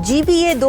GPA 2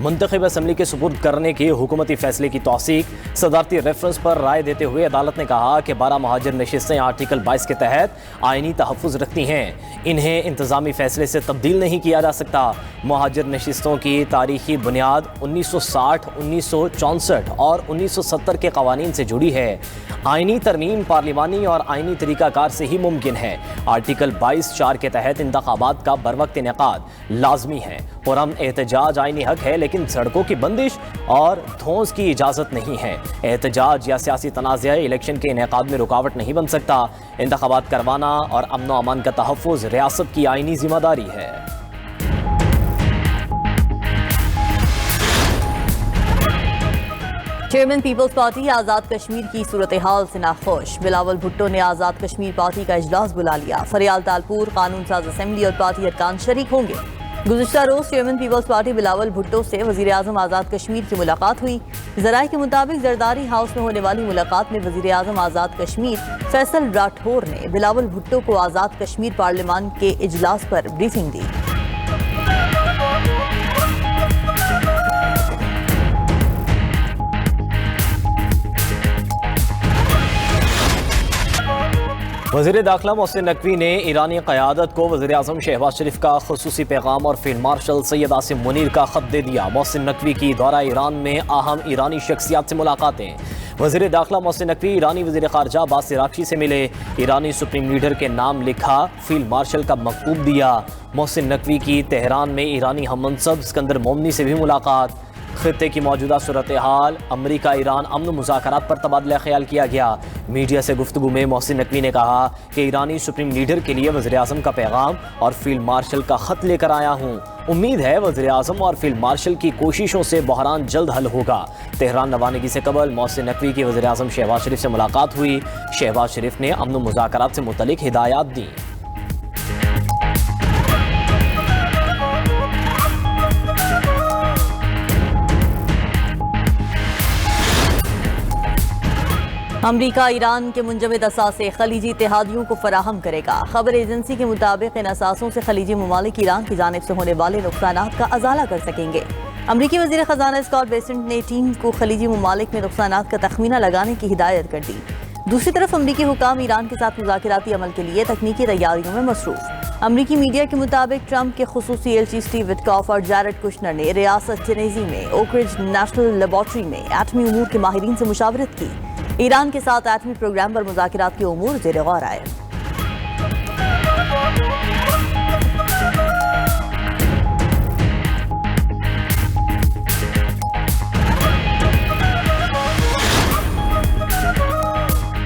منتخب assembly کے سپرد کرنے کے حکومتی فیصلے کی توثیق۔ صدارتی ریفرنس پر رائے دیتے ہوئے عدالت نے کہا کہ 12 مہاجر نشستیں آرٹیکل 22 کے تحت آئینی تحفظ رکھتی ہیں، انہیں انتظامی فیصلے سے تبدیل نہیں کیا جا سکتا۔ مہاجر نشستوں کی تاریخی بنیاد 1960، 1964 اور 1970 کے قوانین سے جڑی ہے۔ آئینی ترمیم پارلیمانی اور آئینی طریقہ کار سے ہی ممکن ہے۔ آرٹیکل 22(4) کے تحت انتخابات کا بروقت انعقاد لازمی ہے۔ پرامن احتجاج آئینی حق ہے، لیکن سڑکوں کی بندش اور دھونس کی اجازت نہیں ہے۔ احتجاج یا سیاسی تنازع الیکشن کے انعقاد میں رکاوٹ نہیں بن سکتا۔ انتخابات کروانا اور امن و امان کا تحفظ ریاست کی آئینی ذمہ داری ہے۔ Chairman Peoples party Azad Kashmir کی صورتحال سے ناخوش۔ بلاول بھٹو نے آزاد کشمیر پارٹی کا اجلاس بلا لیا۔ فریال تالپور قانون ساز اسمبلی اور پارٹی ارکان شریک ہوں گے۔ گزشتہ روز chairman Peoples Party Bilawal Bhutto سے وزیر اعظم آزاد کشمیر کی ملاقات ہوئی۔ ذرائع کے مطابق زرداری ہاؤس میں ہونے والی ملاقات میں وزیر اعظم آزاد کشمیر فیصل راٹھور نے بلاول بھٹو کو آزاد کشمیر پارلیمان کے اجلاس پر بریفنگ دی۔ وزیر داخلہ محسن نقوی نے ایرانی قیادت کو وزیر اعظم شہباز شریف کا خصوصی پیغام اور فیلڈ مارشل سید عاصم منیر کا خط دے دیا۔ محسن نقوی کی دورہ ایران میں اہم ایرانی شخصیات سے ملاقاتیں۔ وزیر داخلہ محسن نقوی ایرانی وزیر خارجہ عباس عراقچی سے ملے، ایرانی سپریم لیڈر کے نام لکھا، فیلڈ مارشل کا مکتوب دیا۔ محسن نقوی کی تہران میں ایرانی ہم منصب اسکندر مومنی سے بھی ملاقات۔ خطے کی موجودہ صورتحال، امریکہ ایران امن مذاکرات پر تبادلہ خیال کیا گیا۔ میڈیا سے گفتگو میں محسن نقوی نے کہا کہ ایرانی سپریم لیڈر کے لیے وزیر اعظم کا پیغام اور فیلڈ مارشل کا خط لے کر آیا ہوں۔ امید ہے وزیر اعظم اور فیلڈ مارشل کی کوششوں سے بحران جلد حل ہوگا۔ تہران روانگی سے قبل محسن نقوی کی وزیر اعظم شہباز شریف سے ملاقات ہوئی۔ شہباز شریف نے امن مذاکرات سے متعلق ہدایات دیں۔ امریکہ ایران کے منجمد اثاثے خلیجی اتحادیوں کو فراہم کرے گا۔ خبر ایجنسی کے مطابق ان اثاثوں سے خلیجی ممالک ایران کی جانب سے ہونے والے نقصانات کا ازالہ کر سکیں گے۔ امریکی وزیر خزانہ اسکاٹ بیسنٹ نے ٹیم کو خلیجی ممالک میں نقصانات کا تخمینہ لگانے کی ہدایت کر دی۔ دوسری طرف امریکی حکام ایران کے ساتھ مذاکراتی عمل کے لیے تکنیکی تیاریوں میں مصروف۔ امریکی میڈیا کے مطابق ٹرمپ کے خصوصی ایلچی اسٹیو وٹکاف اور جیرڈ کشنر نے ریاست ٹینیسی میں اوکرج نیشنل لیبارٹری میں ایٹمی امور کے ماہرین سے مشاورت کی۔ ایران کے ساتھ ایٹمی پروگرام پر مذاکرات کے امور زیر غور آئے۔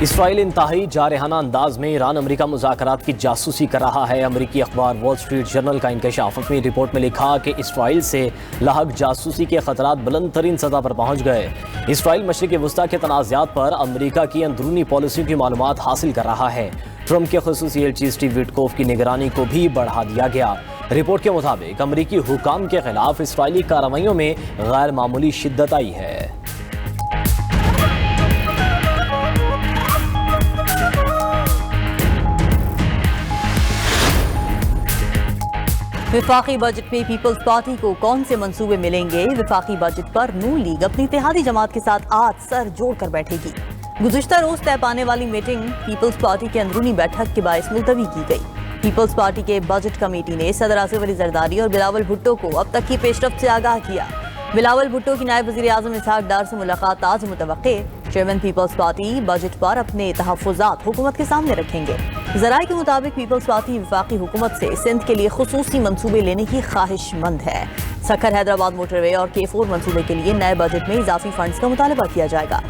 اسرائیل انتہائی جارحانہ انداز میں ایران امریکہ مذاکرات کی جاسوسی کر رہا ہے۔ امریکی اخبار وال اسٹریٹ جرنل کا انکشاف اپنی رپورٹ میں لکھا کہ اسرائیل سے لاحق جاسوسی کے خطرات بلند ترین سطح پر پہنچ گئے۔ اسرائیل مشرق وسطیٰ کے تنازعات پر امریکہ کی اندرونی پالیسیوں کی معلومات حاصل کر رہا ہے۔ ٹرمپ کے خصوصی ایلچی اسٹیو وٹکوف کی نگرانی کو بھی بڑھا دیا گیا۔ رپورٹ کے مطابق امریکی حکام کے خلاف اسرائیلی کارروائیوں میں غیر معمولی شدت آئی ہے۔ وفاقی بجٹ میں پیپلز پارٹی کو کون سے منصوبے ملیں گے؟ وفاقی بجٹ پر نون لیگ اپنی اتحادی جماعت کے ساتھ آج سر جوڑ کر بیٹھے گی۔ گزشتہ روز طے پانے والی میٹنگ پیپلز پارٹی کے اندرونی بیٹھک کے باعث ملتوی کی گئی۔ پیپلز پارٹی کے بجٹ کمیٹی نے صدر آصف علی زرداری اور بلاول بھٹو کو اب تک کی پیش رفت سے آگاہ کیا۔ بلاول بھٹو کی نائب وزیر اعظم اسحاق ڈار سے ملاقات آج متوقع۔ چیئرمین پیپلز پارٹی بجٹ پر اپنے تحفظات حکومت کے سامنے رکھیں گے۔ ذرائع کے مطابق پیپلز پارٹی وفاقی حکومت سے سندھ کے لیے خصوصی منصوبے لینے کی خواہش مند ہے۔ سکھر حیدرآباد موٹر وے اور K4 منصوبے کے لیے نئے بجٹ میں اضافی فنڈز کا مطالبہ کیا جائے گا۔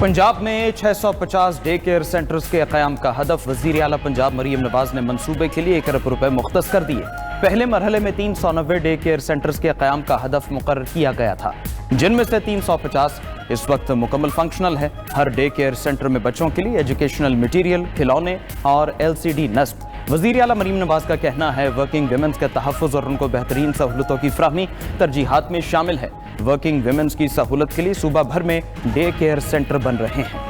پنجاب میں 650 ڈے کیئر سینٹرز کے قیام کا ہدف۔ وزیر اعلیٰ پنجاب مریم نواز نے منصوبے کے لیے 1 ارب روپے مختص کر دیے۔ پہلے مرحلے میں 390 ڈے کیئر سینٹرز کے قیام کا ہدف مقرر کیا گیا تھا، جن میں سے 350 اس وقت مکمل فنکشنل ہے۔ ہر ڈے کیئر سینٹر میں بچوں کے لیے ایجوکیشنل مٹیریل، کھلونے اور LCD نصب۔ وزیر اعلیٰ مریم نواز کا کہنا ہے ورکنگ ویمنز کے تحفظ اور ان کو بہترین سہولتوں کی فراہمی ترجیحات میں شامل ہے۔ ورکنگ ویمنز کی سہولت کے لیے صوبہ بھر میں ڈے کیئر سینٹر بن رہے ہیں۔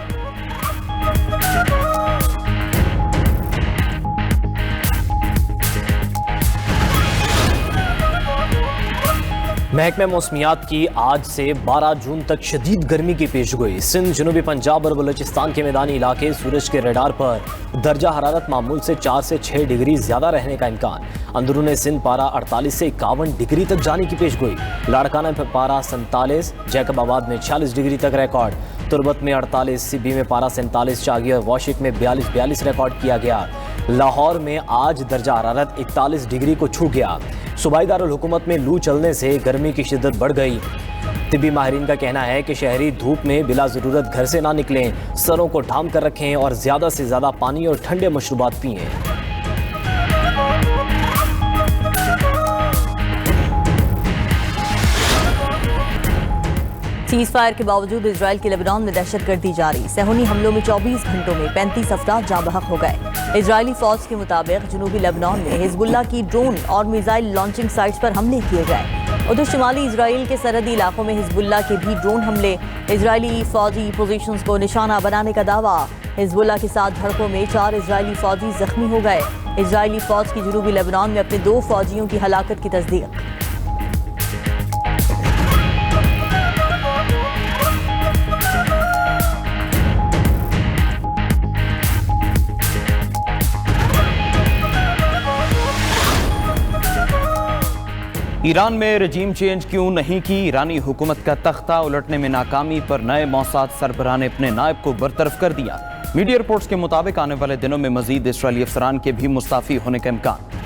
محکمہ موسمیات کی آج سے 12 جون تک شدید گرمی کی پیشگوئی۔ سندھ، جنوبی پنجاب اور بلوچستان کے میدانی علاقے سورج کے ریڈار پر درجہ حرارت معمول سے 4 سے 6 ڈگری زیادہ رہنے کا امکان۔ اندرون سندھ پارہ 48 سے 51 ڈگری تک جانے کی پیشگوئی۔ لاڑکانہ میں پارہ 47، جیکب آباد میں 46 ڈگری تک ریکارڈ، تربت میں 48، سبی میں پارہ 47، چاگی اور واشک میں 42 ریکارڈ کیا گیا۔ لاہور میں آج درجہ حرارت 41 ڈگری کو چھو گیا۔ صوبائی دارالحکومت میں لو چلنے سے گرمی کی شدت بڑھ گئی۔ طبی ماہرین کا کہنا ہے کہ شہری دھوپ میں بلا ضرورت گھر سے نہ نکلیں، سروں کو ڈھانپ کر رکھیں اور زیادہ سے زیادہ پانی اور ٹھنڈے مشروبات پئیں۔ سیز فائر کے باوجود اسرائیل کی لبنان میں دہشت گردی جاری۔ صہیونی حملوں میں 24 گھنٹوں میں 35 افراد جاں بحق ہو گئے۔ اسرائیلی فوج کے مطابق جنوبی لبنان میں حزب اللہ کی ڈرون اور میزائل لانچنگ سائٹس پر حملے کیے گئے۔ ادھر شمالی اسرائیل کے سرحدی علاقوں میں حزب اللہ کے بھی ڈرون حملے۔ اسرائیلی فوجی پوزیشنز کو نشانہ بنانے کا دعویٰ۔ حزب اللہ کے ساتھ جھڑپوں میں 4 اسرائیلی فوجی زخمی ہو گئے۔ اسرائیلی فوج کی جنوبی لبنان میں اپنے 2 فوجیوں کی ہلاکت کی تصدیق۔ ایران میں رجیم چینج کیوں نہیں کی؟ ایرانی حکومت کا تختہ الٹنے میں ناکامی پر نئے موساد سربراہ نے اپنے نائب کو برطرف کر دیا۔ میڈیا رپورٹس کے مطابق آنے والے دنوں میں مزید اسرائیلی افسران کے بھی مستعفی ہونے کا امکان۔